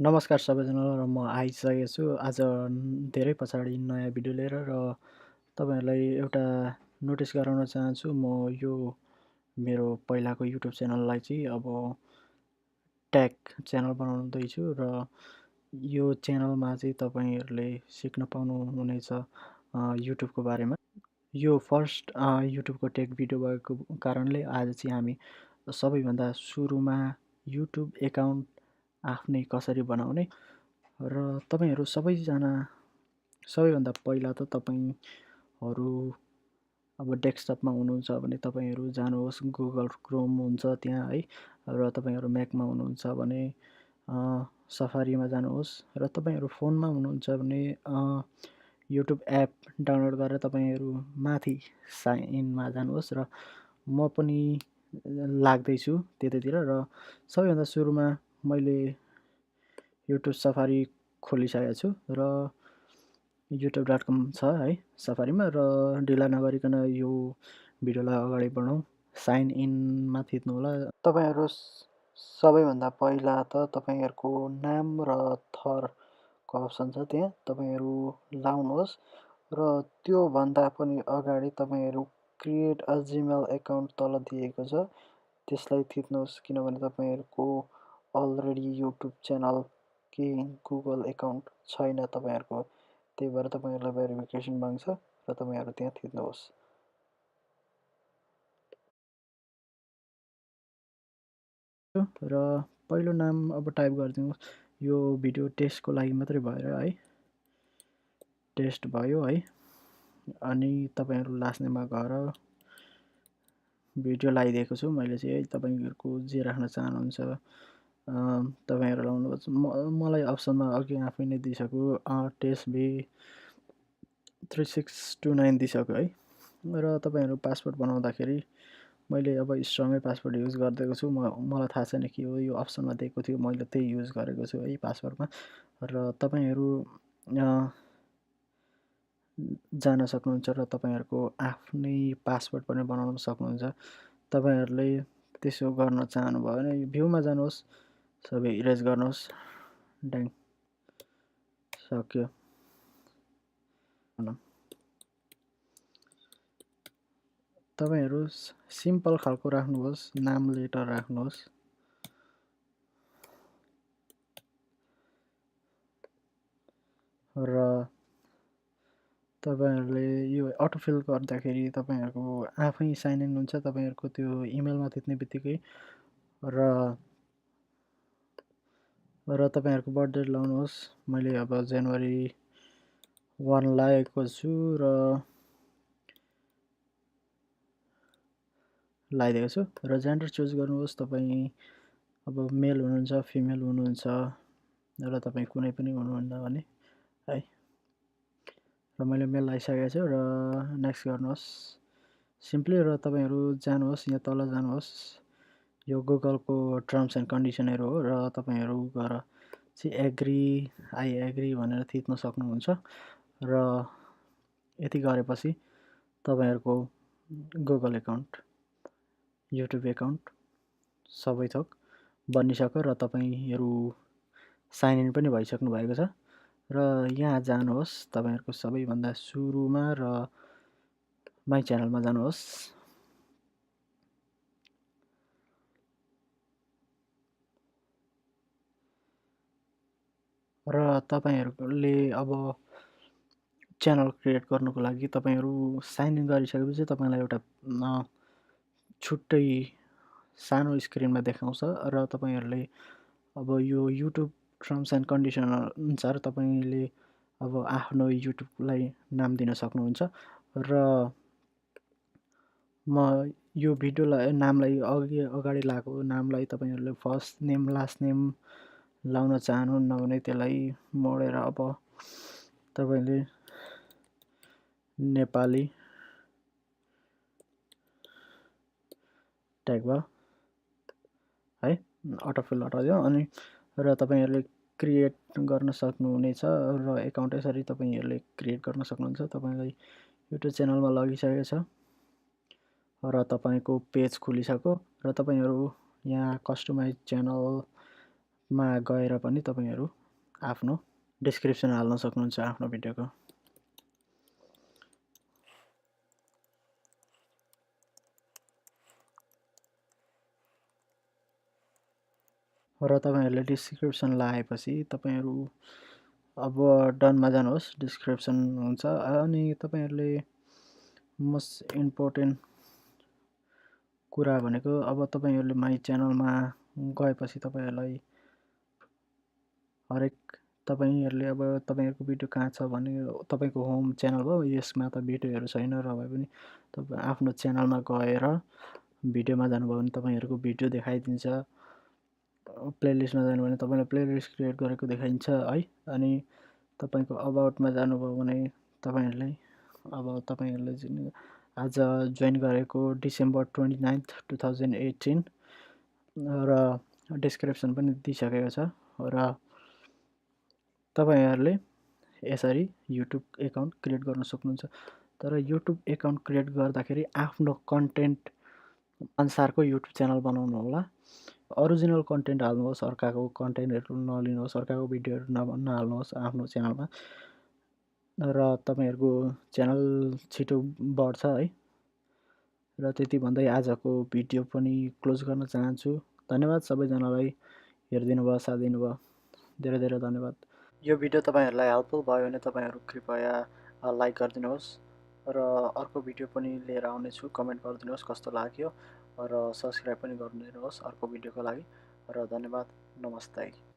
नमस्कार सबैजना र म आइसकेको छु आज धेरै पछाडि नयाँ भिडियो लिएर र तपाईँहरूलाई एउटा नोटिस गराउन चाहन्छु। म यो मेरो पहिलाको युट्युब च्यानललाई चाहिँ अब ट्याग च्यानल बनाउँदैछु र यो च्यानलमा चाहिँ तपाईँहरूले सिक्न पाउनुहुनेछ युट्युबको बारेमा। यो फर्स्ट युट्युबको टेक भिडियो भएको कारणले आज चाहिँ हामी सबैभन्दा सुरुमा युट्युब एकाउन्ट आफ्नै कसरी बनाउने र तपाईँहरू सबैभन्दा पहिला त तपाईँहरू अब डेस्कटपमा हुनुहुन्छ भने तपाईँहरू जानुहोस्, गुगल क्रोम हुन्छ त्यहाँ है, र तपाईँहरू म्याकमा हुनुहुन्छ भने सफारीमा जानुहोस्, र तपाईँहरू फोनमा हुनुहुन्छ भने युट्युब एप डाउनलोड गरेर तपाईँहरू माथि साइनमा जानुहोस् र म पनि लाग्दैछु त्यतैतिर। र सबैभन्दा सुरुमा मैले युट्युब सफारी खोलिसकेको छु र youtube.com छ है सफारीमा, र ढिला नगरिकन यो भिडियोलाई अगाडि बढाउँ। साइन इनमा थिच्नु होला। तपाईँहरू सबैभन्दा पहिला त तपाईँहरूको नाम र थरको अप्सन छ त्यहाँ तपाईँहरू लाउनुहोस्, र त्योभन्दा पनि अगाडि तपाईँहरू क्रिएट अ जिमेल एकाउन्ट तल दिएको छ त्यसलाई थिच्नुहोस्, किनभने तपाईँहरूको अलरेडी युट्युब च्यानल कि गुगल एकाउन्ट छैन तपाईँहरूको, त्यही भएर तपाईँहरूलाई भेरिफिकेसन माग्छ र तपाईँहरू त्यहाँ थिच्नुहोस्। र पहिलो नाम अब टाइप गरिदिनुहोस्। यो भिडियो टेस्टको लागि मात्रै भएर है, टेस्ट भयो है। अनि तपाईँहरू लास्ट नेममा गएर भिडियो लगाइदिएको छु मैले चाहिँ है, तपाईँहरूको जे राख्न चाहनुहुन्छ तपाईँहरू लाउनुहोस्। मलाई अप्सनमा अघि आफै नै दिइसक्यो टेस्ट बी 3629 दिइसक्यो है। र तपाईँहरू पासवर्ड बनाउँदाखेरि मैले अब स्ट्रङै पासवर्ड युज गरिदिएको छु। मलाई थाहा छैन के हो, यो अप्सनमा दिएको थियो मैले त्यही युज गरेको छु है पासवर्डमा। र तपाईँहरू जान सक्नुहुन्छ र तपाईँहरूको आफ्नै पासवर्ड पनि बनाउन सक्नुहुन्छ। तपाईँहरूले त्यसो गर्न चाहनुभयो भने भ्यूमा जानुहोस्, सबै इरेज गर्नुहोस्, ड्याङ सक्यो। तपाईँहरू सिम्पल खालको राख्नुहोस्, नाम लेटर राख्नुहोस्। र तपाईँहरूले यो अटोफिल गर्दाखेरि तपाईँहरूको आफै साइन इन हुन्छ तपाईँहरूको त्यो इमेलमा थिच्ने बित्तिकै। र तपाईँहरूको बर्थडे लाउनुहोस्। मैले अब जनवरी 1 लागेको छु र लगाइदिएको छु। र जेन्डर चुज गर्नुहोस्, तपाईँ अब मेल हुनुहुन्छ फिमेल हुनुहुन्छ, र तपाईँ कुनै पनि हुनुहुन्न भने है। र मैले मेल लगाइसकेको छु र नेक्स्ट गर्नुहोस् सिम्पली। र तपाईँहरू जानुहोस्, यहाँ तल जानुहोस्, यो गुगलको टर्म्स एन्ड कन्डिसनहरू हो, र तपाईँहरू गएर चाहिँ एग्री आई एग्री भनेर थिच्न सक्नुहुन्छ। र यति गरेपछि तपाईँहरूको गुगल एकाउन्ट, युट्युब एकाउन्ट सबै थोक बनिसक्यो र तपाईँहरू साइन इन पनि भइसक्नु भएको छ। र यहाँ जानुहोस् तपाईँहरूको सबैभन्दा सुरुमा र माई च्यानलमा जानुहोस्। र तपाईँहरूले अब च्यानल क्रिएट गर्नुको लागि तपाईँहरू साइन इन गरिसकेपछि तपाईँलाई एउटा छुट्टै सानो स्क्रिनमा देखाउँछ, र तपाईँहरूले अब यो युट्युब टर्म्स एन्ड कन्डिसन अनुसार तपाईँले अब आफ्नो युट्युबलाई नाम दिन सक्नुहुन्छ। र म यो भिडियोलाई नामलाई अगाडि लगाएको नामलाई तपाईँहरूले फर्स्ट नेम लास्ट नेम लाउन चाहनुहुन्न भने त्यसलाई मोडेर अब तपाईँले नेपाली ट्याग भयो है, अटोफिल हटाइदियो। अनि र तपाईँहरूले क्रिएट गर्न सक्नुहुनेछ, र एकाउन्ट यसरी तपाईँहरूले क्रिएट गर्न सक्नुहुन्छ। तपाईँलाई युट्युब च्यानलमा लगिसकेको छ र तपाईँको पेज खुलिसक्यो, र तपाईँहरू यहाँ कस्टमाइज च्यानल मा गएर पनि तपाईँहरू आफ्नो डिस्क्रिप्सन हाल्न सक्नुहुन्छ आफ्नो भिडियोको। र तपाईँहरूले डिस्क्रिप्सन लगाएपछि तपाईँहरू अब डनमा जानुहोस्, डिस्क्रिप्सन हुन्छ। अनि तपाईँहरूले मोस्ट इम्पोर्टेन्ट कुरा भनेको अब तपाईँहरूले माई च्यानलमा गएपछि तपाईँहरूलाई हरेक तपाईँहरूले अब तपाईँहरूको भिडियो कहाँ छ भने तपाईँको होम च्यानल भयो, यसमा त भिडियोहरू छैन र भए पनि तपाईँ आफ्नो च्यानलमा गएर भिडियोमा जानुभयो भने तपाईँहरूको भिडियो देखाइदिन्छ। प्लेलिस्टमा जानु भने तपाईँलाई प्लेलिस्ट क्रिएट गरेको देखाइन्छ है। अनि तपाईँको अबाउटमा जानुभयो भने तपाईँहरूले अब तपाईँहरूले जुन आज जोइन गरेको डिसेम्बर 29, 2018 र डिस्क्रिप्सन पनि दिइसकेको छ। र तपाईँहरूले यसरी युट्युब एकाउन्ट क्रिएट गर्न सक्नुहुन्छ। तर युट्युब एकाउन्ट क्रिएट गर्दाखेरि आफ्नो कन्टेन्ट अनुसारको युट्युब च्यानल बनाउनु होला। ओरिजिनल कन्टेन्ट हाल्नुहोस्, अर्काको कन्टेन्टहरू नलिनुहोस्, अर्काको भिडियोहरू नहाल्नुहोस् आफ्नो च्यानलमा। र तपाईँहरूको च्यानल छिटो बढ्छ है। र त्यति भन्दै आजको भिडियो पनि क्लोज गर्न चाहन्छु। धन्यवाद सबैजनालाई हेरिदिनु भयो, साथ दिनुभयो, धेरै धेरै धन्यवाद। यो भिडियो तपाईँहरूलाई हेल्पफुल भयो भने तपाईँहरू कृपया लाइक गरिदिनुहोस् र अर्को भिडियो पनि लिएर आउनेछु, कमेन्ट गरिदिनुहोस् कस्तो लाग्यो र सब्सक्राइब पनि गरिदिनुहोस् अर्को भिडियोको लागि। र धन्यवाद, नमस्ते।